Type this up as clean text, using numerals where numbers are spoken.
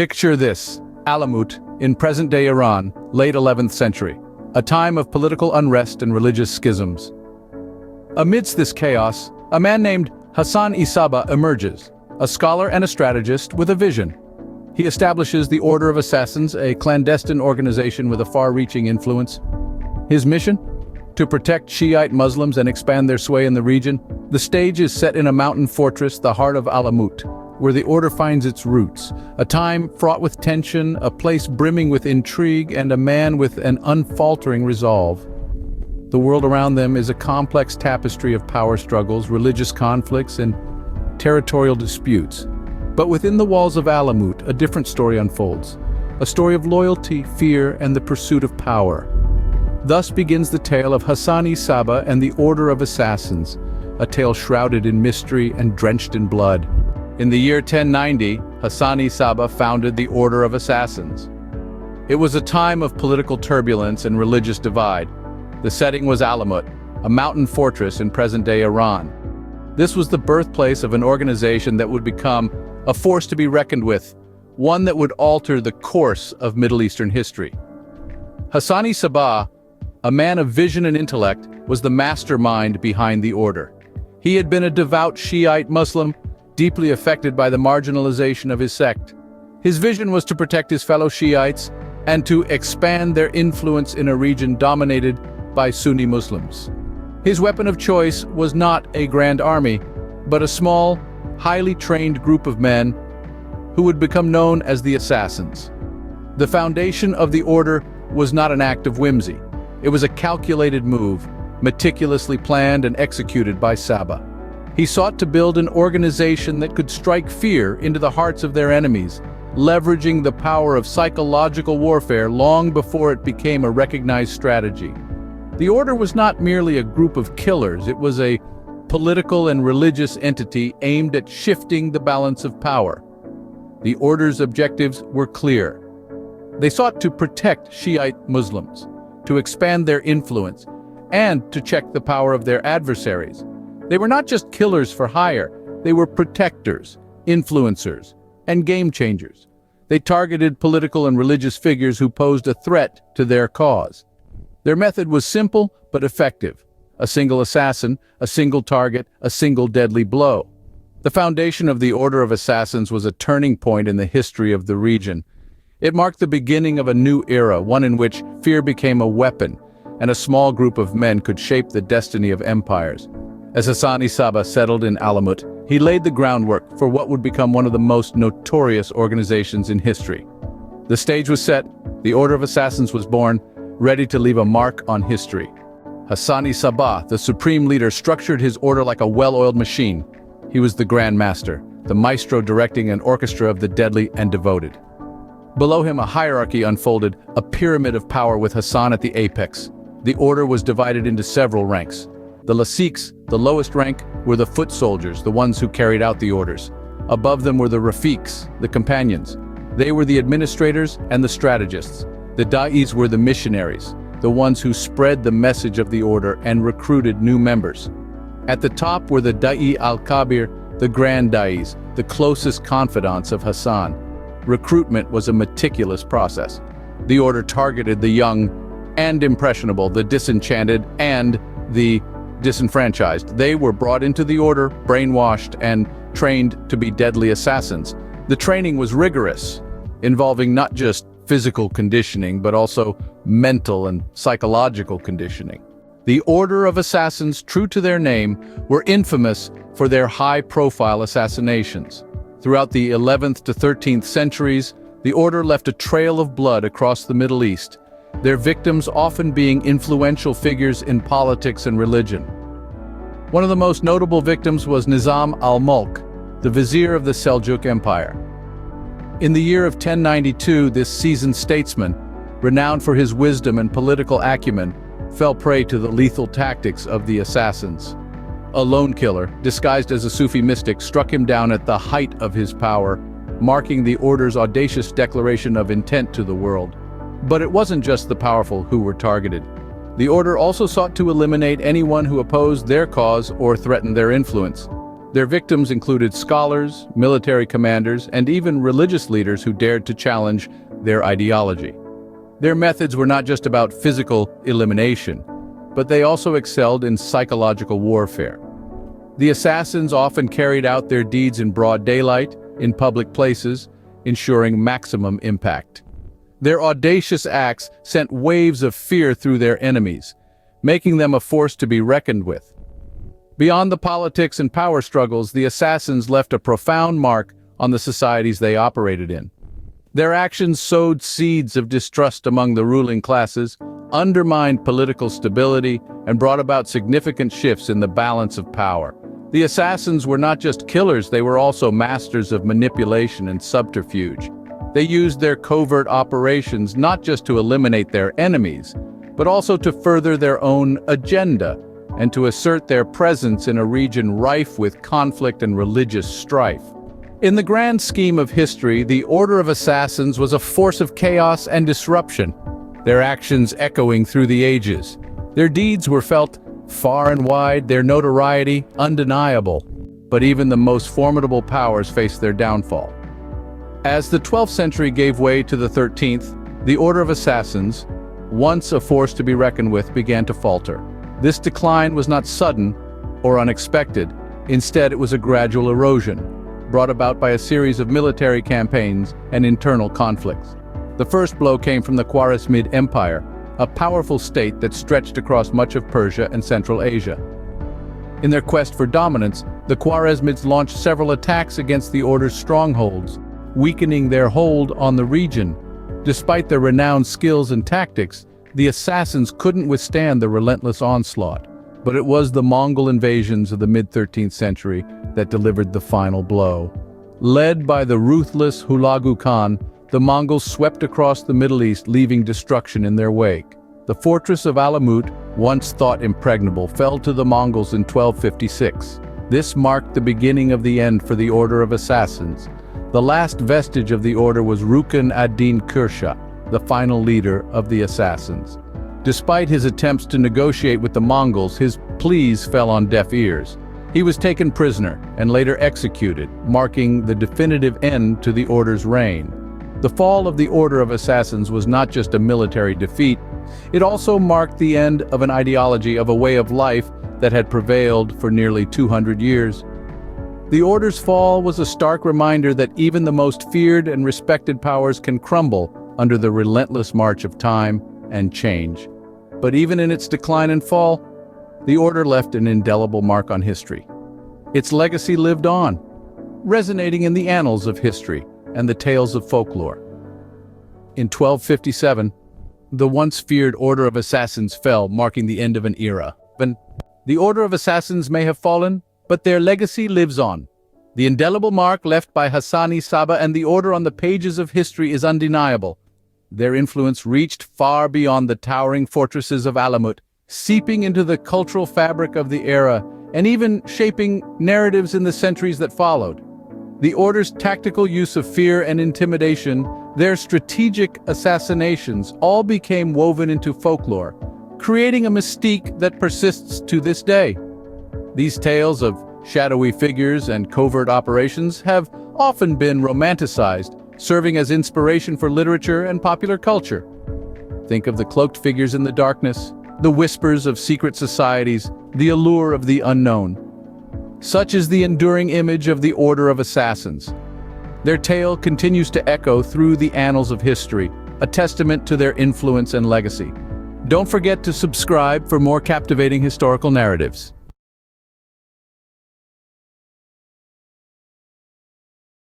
Picture this, Alamut, in present-day Iran, late 11th century, a time of political unrest and religious schisms. Amidst this chaos, a man named Hasan Sabbah emerges, a scholar and a strategist with a vision. He establishes the Order of Assassins, a clandestine organization with a far-reaching influence. His mission? To protect Shiite Muslims and expand their sway in the region. The stage is set in a mountain fortress, the heart of Alamut, where the order finds its roots. A time fraught with tension, a place brimming with intrigue, and a man with an unfaltering resolve. The world around them is a complex tapestry of power struggles, religious conflicts, and territorial disputes. But within the walls of Alamut, a different story unfolds. A story of loyalty, fear, and the pursuit of power. Thus begins the tale of Hasan Sabbah and the Order of Assassins, a tale shrouded in mystery and drenched in blood. In the year 1090, Hasan Sabbah founded the Order of Assassins. It was a time of political turbulence and religious divide. The setting was Alamut, a mountain fortress in present-day Iran. This was the birthplace of an organization that would become a force to be reckoned with, one that would alter the course of Middle Eastern history. Hasan Sabbah, a man of vision and intellect, was the mastermind behind the order. He had been a devout Shiite Muslim, deeply affected by the marginalization of his sect. His vision was to protect his fellow Shiites and to expand their influence in a region dominated by Sunni Muslims. His weapon of choice was not a grand army, but a small, highly trained group of men who would become known as the Assassins. The foundation of the order was not an act of whimsy. It was a calculated move, meticulously planned and executed by Sabbah. He sought to build an organization that could strike fear into the hearts of their enemies, leveraging the power of psychological warfare long before it became a recognized strategy. The order was not merely a group of killers, it was a political and religious entity aimed at shifting the balance of power. The order's objectives were clear. They sought to protect Shiite Muslims, to expand their influence, and to check the power of their adversaries. They were not just killers for hire, they were protectors, influencers, and game changers. They targeted political and religious figures who posed a threat to their cause. Their method was simple but effective. A single assassin, a single target, a single deadly blow. The foundation of the Order of Assassins was a turning point in the history of the region. It marked the beginning of a new era, one in which fear became a weapon, and a small group of men could shape the destiny of empires. As Hasan Sabbah settled in Alamut, he laid the groundwork for what would become one of the most notorious organizations in history. The stage was set, the Order of Assassins was born, ready to leave a mark on history. Hasan Sabbah, the supreme leader, structured his order like a well-oiled machine. He was the Grand Master, the maestro directing an orchestra of the deadly and devoted. Below him, a hierarchy unfolded, a pyramid of power with Hasan at the apex. The order was divided into several ranks. The Lasiks, the lowest rank, were the foot soldiers, the ones who carried out the orders. Above them were the Rafiqs, the companions. They were the administrators and the strategists. The Da'is were the missionaries, the ones who spread the message of the order and recruited new members. At the top were the Da'i al-Kabir, the Grand Da'is, the closest confidants of Hasan. Recruitment was a meticulous process. The order targeted the young and impressionable, the disenchanted and the disenfranchised. They were brought into the order, brainwashed, and trained to be deadly assassins. The training was rigorous, involving not just physical conditioning, but also mental and psychological conditioning. The Order of Assassins, true to their name, were infamous for their high-profile assassinations. Throughout the 11th to 13th centuries, the order left a trail of blood across the Middle East, their victims often being influential figures in politics and religion. One of the most notable victims was Nizam al-Mulk, the vizier of the Seljuk Empire. In the year of 1092, this seasoned statesman, renowned for his wisdom and political acumen, fell prey to the lethal tactics of the assassins. A lone killer, disguised as a Sufi mystic, struck him down at the height of his power, marking the order's audacious declaration of intent to the world. But it wasn't just the powerful who were targeted. The order also sought to eliminate anyone who opposed their cause or threatened their influence. Their victims included scholars, military commanders, and even religious leaders who dared to challenge their ideology. Their methods were not just about physical elimination, but they also excelled in psychological warfare. The assassins often carried out their deeds in broad daylight, in public places, ensuring maximum impact. Their audacious acts sent waves of fear through their enemies, making them a force to be reckoned with. Beyond the politics and power struggles, the assassins left a profound mark on the societies they operated in. Their actions sowed seeds of distrust among the ruling classes, undermined political stability, and brought about significant shifts in the balance of power. The assassins were not just killers, they were also masters of manipulation and subterfuge. They used their covert operations not just to eliminate their enemies, but also to further their own agenda and to assert their presence in a region rife with conflict and religious strife. In the grand scheme of history, the Order of Assassins was a force of chaos and disruption, their actions echoing through the ages. Their deeds were felt far and wide, their notoriety undeniable, but even the most formidable powers faced their downfall. As the 12th century gave way to the 13th, the Order of Assassins, once a force to be reckoned with, began to falter. This decline was not sudden or unexpected. Instead, it was a gradual erosion, brought about by a series of military campaigns and internal conflicts. The first blow came from the Khwarezmid Empire, a powerful state that stretched across much of Persia and Central Asia. In their quest for dominance, the Khwarezmids launched several attacks against the Order's strongholds, weakening their hold on the region. Despite their renowned skills and tactics, the assassins couldn't withstand the relentless onslaught. But it was the Mongol invasions of the mid-13th century that delivered the final blow. Led by the ruthless Hulagu Khan, the Mongols swept across the Middle East, leaving destruction in their wake. The fortress of Alamut, once thought impregnable, fell to the Mongols in 1256. This marked the beginning of the end for the Order of Assassins. The last vestige of the order was Rukn ad-Din Kursha, the final leader of the assassins. Despite his attempts to negotiate with the Mongols, his pleas fell on deaf ears. He was taken prisoner and later executed, marking the definitive end to the order's reign. The fall of the Order of Assassins was not just a military defeat, it also marked the end of an ideology, of a way of life that had prevailed for nearly 200 years. The Order's fall was a stark reminder that even the most feared and respected powers can crumble under the relentless march of time and change. But even in its decline and fall, the Order left an indelible mark on history. Its legacy lived on, resonating in the annals of history and the tales of folklore. In 1257, the once feared Order of Assassins fell, marking the end of an era. The Order of Assassins may have fallen, but their legacy lives on. The indelible mark left by Hasan Sabbah and the Order on the pages of history is undeniable. Their influence reached far beyond the towering fortresses of Alamut, seeping into the cultural fabric of the era and even shaping narratives in the centuries that followed. The Order's tactical use of fear and intimidation, their strategic assassinations, all became woven into folklore, creating a mystique that persists to this day. These tales of shadowy figures and covert operations have often been romanticized, serving as inspiration for literature and popular culture. Think of the cloaked figures in the darkness, the whispers of secret societies, the allure of the unknown. Such is the enduring image of the Order of Assassins. Their tale continues to echo through the annals of history, a testament to their influence and legacy. Don't forget to subscribe for more captivating historical narratives.